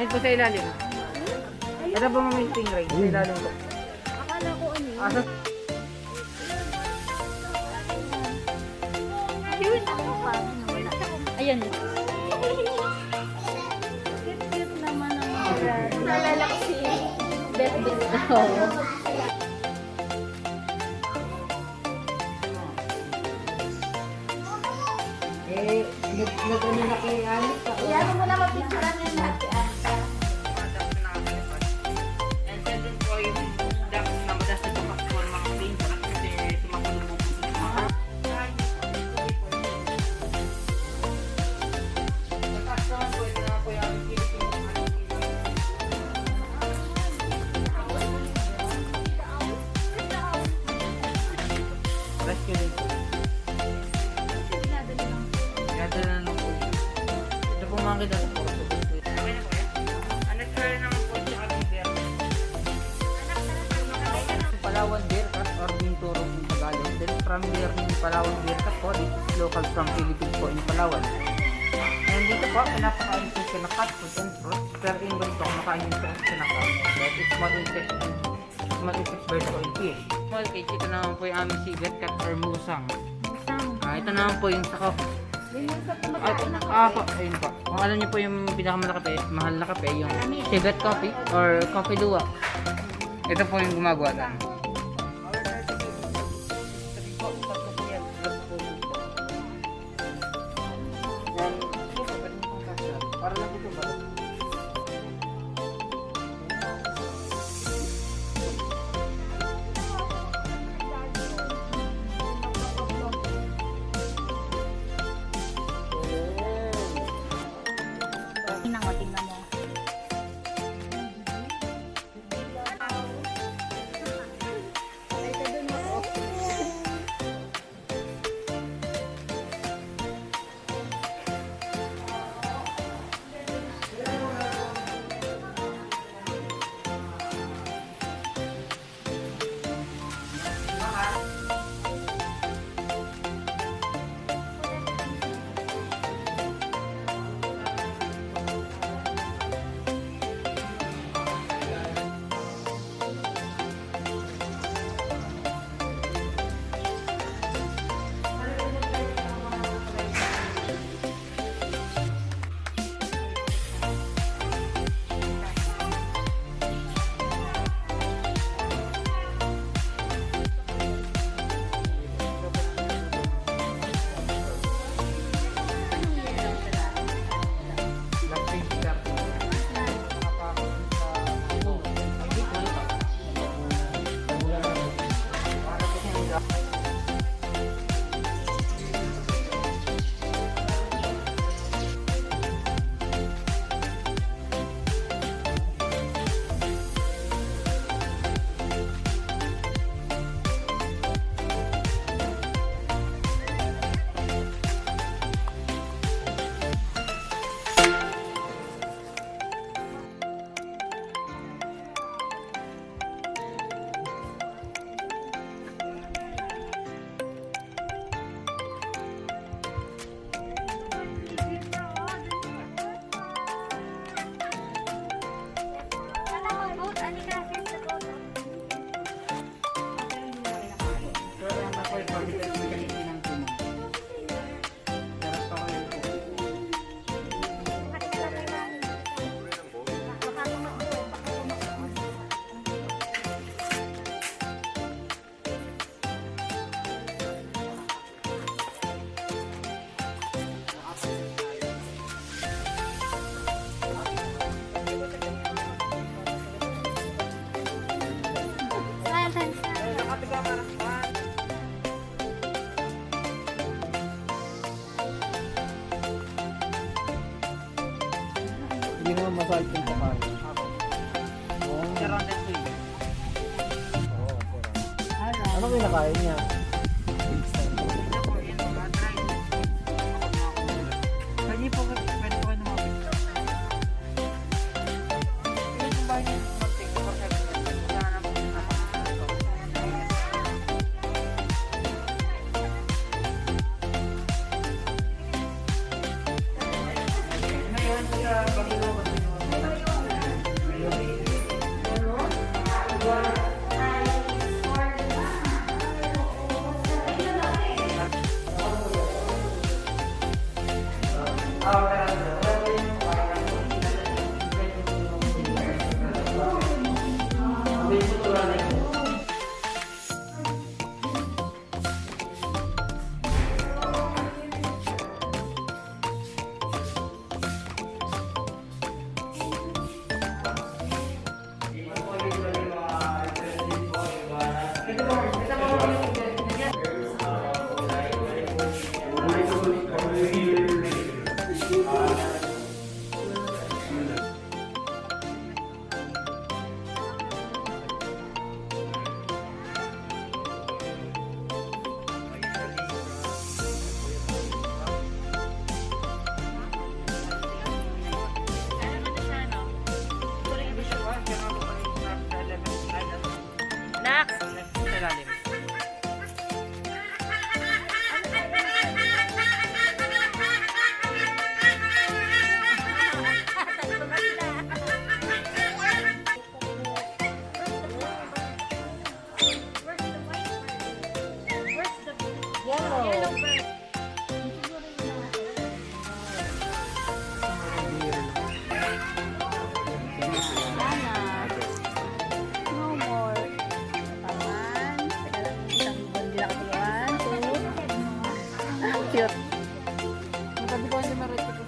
Ayun po sa ilalim. Ito po may stingray. Sa ilalim po. Akala ko ano yun. Asa? Ayun, ako pa. Ayan. Cute naman ang mga. Nalala ko si Bet. Nag-ano na kay Anis pa. Iyan mo na mapicturean yan lahat si Anta. And then din po yung dapat na madalas na tumakbol mga paint kasi tumakbol mo. Tapos naman po ito na po yung rescue din po. Nadala na po. Ito po mga kita po. Okay na po yan. Nag-try naman po siya kami beer. Palawan beer cut or Binturo in Tagalog. Then from beer ng Palawan beer cut po. This is local from Philippines po in Palawan. And dito po, pinapakain po siya na cut food and fruit. Pero in ganito, kumakain din po siya na cut. That is small insects and small insects birds po in fish. Small cage, ito naman po yung aming cigarette cut or musang. Ito naman po yung sa coffee. Po, ayun po. Kung alam niyo po yung pinakamalaki mahal na kape, yung cigarette coffee or coffee luwak. Ito po yung gumagawa lang. Para lang ito ba? Tingnan mo. Hindi naman masahit yung pakain. Surrounded po yun. Ano kinakain niya? Pwede po kayo lumapit. Pwede po ba yung mag-take for everything? Wala na po yung ngayon sa Baguio. Hindi na rin